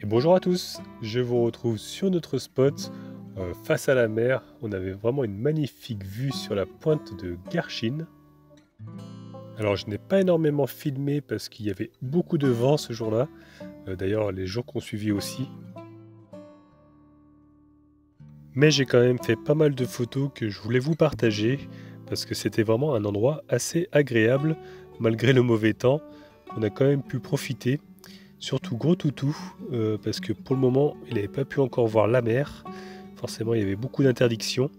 Et bonjour à tous, je vous retrouve sur notre spot face à la mer. On avait vraiment une magnifique vue sur la pointe de Garchine. Alors je n'ai pas énormément filmé parce qu'il y avait beaucoup de vent ce jour-là. D'ailleurs les jours qu'on suivit aussi. Mais j'ai quand même fait pas mal de photos que je voulais vous partager parce que c'était vraiment un endroit assez agréable malgré le mauvais temps. On a quand même pu profiter. Surtout Gros Toutou, parce que pour le moment, il n'avait pas pu encore voir la mer. Forcément, il y avait beaucoup d'interdictions.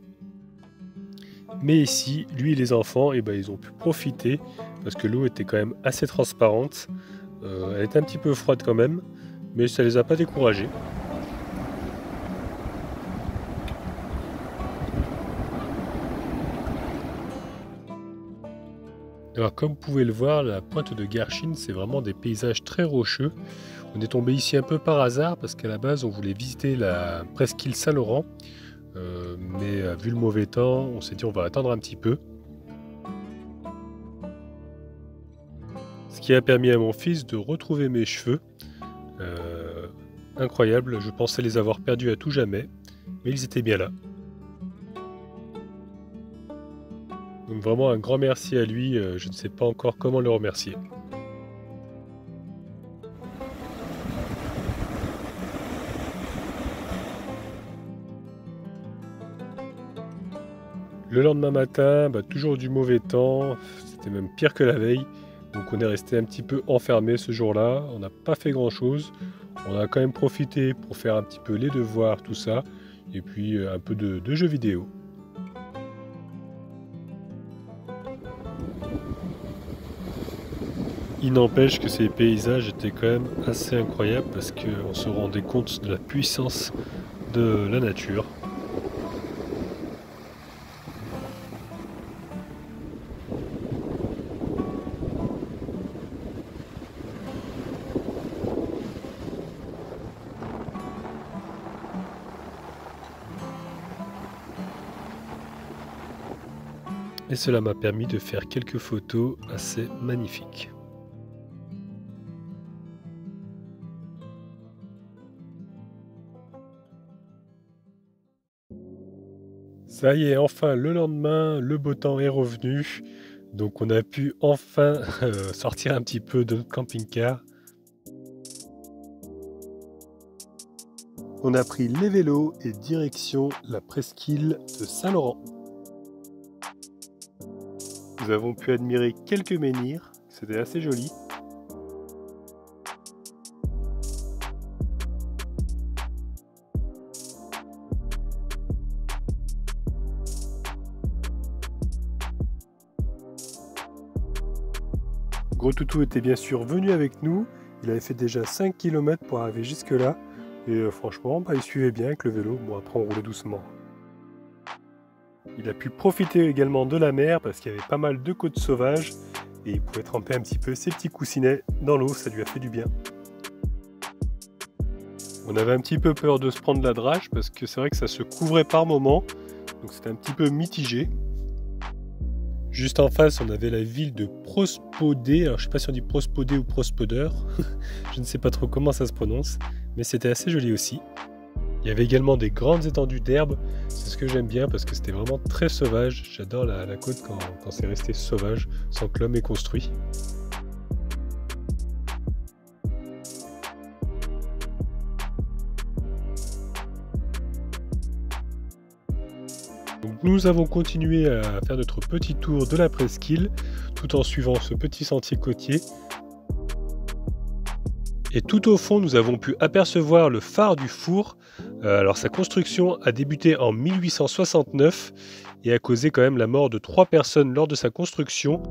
Mais ici, lui et les enfants, ils ont pu profiter, parce que l'eau était quand même assez transparente. Elle était un petit peu froide quand même, mais ça les a pas découragés. Alors comme vous pouvez le voir, la pointe de Garchine, c'est vraiment des paysages très rocheux. On est tombé ici un peu par hasard parce qu'à la base on voulait visiter la presqu'île Saint-Laurent. Mais vu le mauvais temps, on s'est dit on va attendre un petit peu. Ce qui a permis à mon fils de retrouver mes cheveux. Incroyable, je pensais les avoir perdus à tout jamais, mais ils étaient bien là. Donc vraiment un grand merci à lui, je ne sais pas encore comment le remercier. Le lendemain matin, toujours du mauvais temps, c'était même pire que la veille. Donc on est resté un petit peu enfermé ce jour-là, on n'a pas fait grand-chose. On a quand même profité pour faire un petit peu les devoirs, tout ça, et puis un peu de jeux vidéo. Il n'empêche que ces paysages étaient quand même assez incroyables parce qu'on se rendait compte de la puissance de la nature. Et cela m'a permis de faire quelques photos assez magnifiques. Ça y est, enfin le lendemain, le beau temps est revenu. Donc on a pu enfin sortir un petit peu de notre camping-car. On a pris les vélos et direction la presqu'île de Saint-Laurent. Nous avons pu admirer quelques menhirs, c'était assez joli. Gros Toutou était bien sûr venu avec nous, il avait fait déjà 5 km pour arriver jusque là, et franchement il suivait bien avec le vélo, bon après on roulait doucement. Il a pu profiter également de la mer parce qu'il y avait pas mal de côtes sauvages, et il pouvait tremper un petit peu ses petits coussinets dans l'eau, ça lui a fait du bien. On avait un petit peu peur de se prendre la drage parce que c'est vrai que ça se couvrait par moments, donc c'était un petit peu mitigé. Juste en face, on avait la ville de Prospodé. Alors, je ne sais pas si on dit Prospodé ou Prospodeur. Je ne sais pas trop comment ça se prononce, mais c'était assez joli aussi. Il y avait également des grandes étendues d'herbe. C'est ce que j'aime bien parce que c'était vraiment très sauvage. J'adore la côte quand c'est resté sauvage, sans que l'homme ait construit. Donc nous avons continué à faire notre petit tour de la presqu'île tout en suivant ce petit sentier côtier. Et tout au fond, nous avons pu apercevoir le phare du Four. Alors sa construction a débuté en 1869 et a causé quand même la mort de 3 personnes lors de sa construction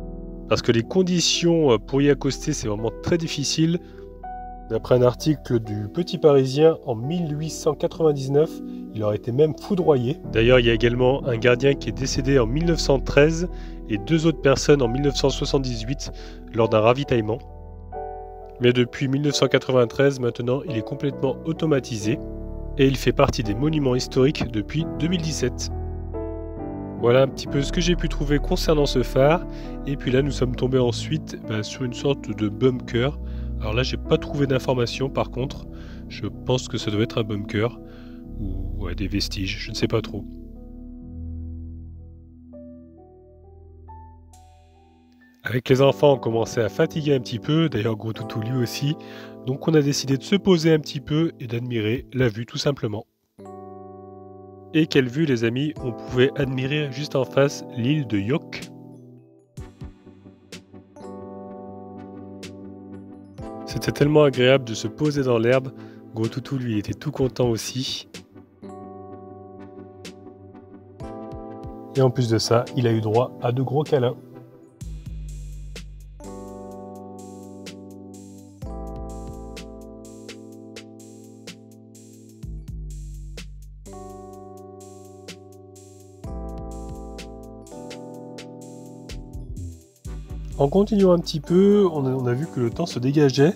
parce que les conditions pour y accoster, c'est vraiment très difficile. D'après un article du Petit Parisien, en 1899, il aurait été même foudroyé. D'ailleurs, il y a également un gardien qui est décédé en 1913 et 2 autres personnes en 1978 lors d'un ravitaillement. Mais depuis 1993, maintenant, il est complètement automatisé et il fait partie des monuments historiques depuis 2017. Voilà un petit peu ce que j'ai pu trouver concernant ce phare. Et puis là, nous sommes tombés ensuite sur une sorte de bunker. Alors là, j'ai pas trouvé d'informations par contre. Je pense que ça doit être un bunker ou ouais, des vestiges, je ne sais pas trop. Avec les enfants, on commençait à fatiguer un petit peu, d'ailleurs Gros Toutou lui aussi, donc on a décidé de se poser un petit peu et d'admirer la vue tout simplement. Et quelle vue les amis, on pouvait admirer juste en face l'île de York. C'était tellement agréable de se poser dans l'herbe, Gros Toutou lui était tout content aussi. Et en plus de ça, il a eu droit à de gros câlins. En continuant un petit peu, on a vu que le temps se dégageait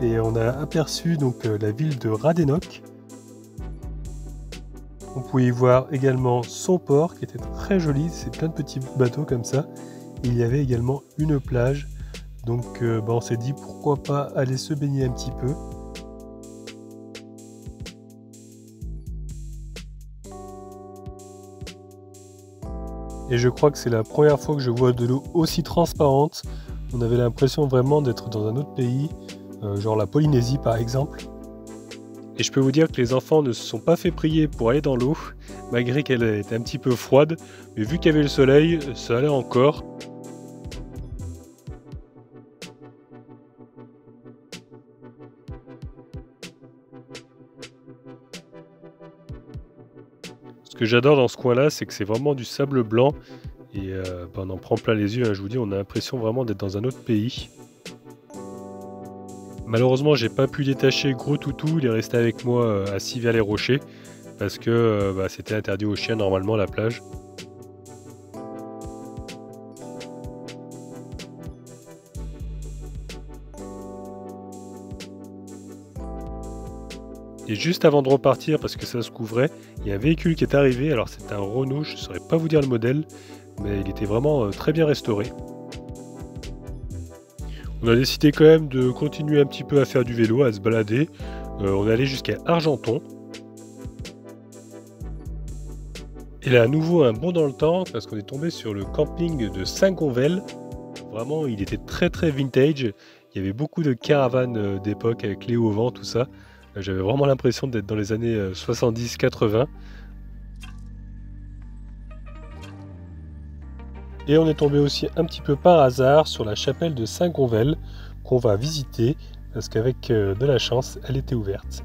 et on a aperçu donc la ville de Radenoch. On pouvait y voir également son port qui était très joli, c'est plein de petits bateaux comme ça. Il y avait également une plage, donc on s'est dit pourquoi pas aller se baigner un petit peu. Et je crois que c'est la première fois que je vois de l'eau aussi transparente. On avait l'impression vraiment d'être dans un autre pays, genre la Polynésie par exemple. Et je peux vous dire que les enfants ne se sont pas fait prier pour aller dans l'eau, malgré qu'elle était un petit peu froide. Mais vu qu'il y avait le soleil, ça allait encore. Ce que j'adore dans ce coin-là, c'est que c'est vraiment du sable blanc. Et on en prend plein les yeux, hein, je vous dis, on a l'impression vraiment d'être dans un autre pays. Malheureusement, j'ai pas pu détacher Gros Toutou, il est resté avec moi assis vers les rochers, parce que c'était interdit aux chiens normalement la plage. Et juste avant de repartir, parce que ça se couvrait, il y a un véhicule qui est arrivé, alors c'est un Renault, je ne saurais pas vous dire le modèle, mais il était vraiment très bien restauré. On a décidé quand même de continuer un petit peu à faire du vélo, à se balader. On est allé jusqu'à Argenton. Et là à nouveau un bond dans le temps, parce qu'on est tombé sur le camping de Saint-Gonvel. Vraiment il était très très vintage, il y avait beaucoup de caravanes d'époque avec les hauts vents, tout ça. J'avais vraiment l'impression d'être dans les années 70-80. Et on est tombé aussi un petit peu par hasard sur la chapelle de Saint-Gonvel qu'on va visiter parce qu'avec de la chance, elle était ouverte.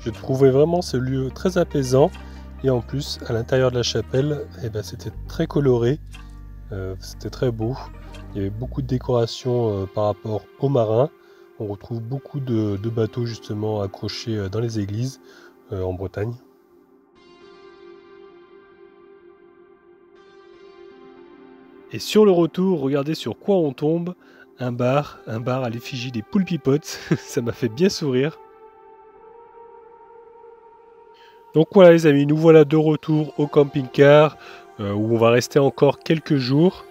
Je trouvais vraiment ce lieu très apaisant et en plus à l'intérieur de la chapelle, c'était très coloré, c'était très beau. Il y avait beaucoup de décorations par rapport aux marins. On retrouve beaucoup de bateaux justement accrochés dans les églises en Bretagne. Et sur le retour, regardez sur quoi on tombe. Un bar à l'effigie des Poulpipotes. Ça m'a fait bien sourire. Donc voilà les amis, nous voilà de retour au camping-car où on va rester encore quelques jours.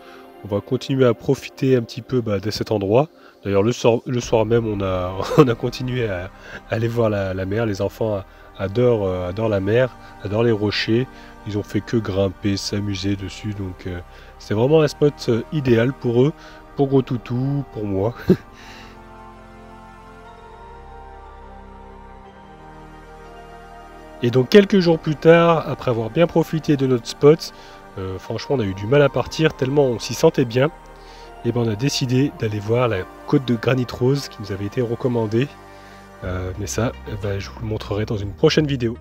On va continuer à profiter un petit peu de cet endroit. D'ailleurs le soir même on a continué à aller voir la mer. Les enfants adorent la mer, adorent les rochers. Ils ont fait que grimper, s'amuser dessus. Donc c'est vraiment un spot idéal pour eux, pour Gros Toutou, pour moi. Et donc quelques jours plus tard, après avoir bien profité de notre spot, franchement on a eu du mal à partir tellement on s'y sentait bien. Et on a décidé d'aller voir la côte de Granit Rose qui nous avait été recommandée. Mais ça, je vous le montrerai dans une prochaine vidéo.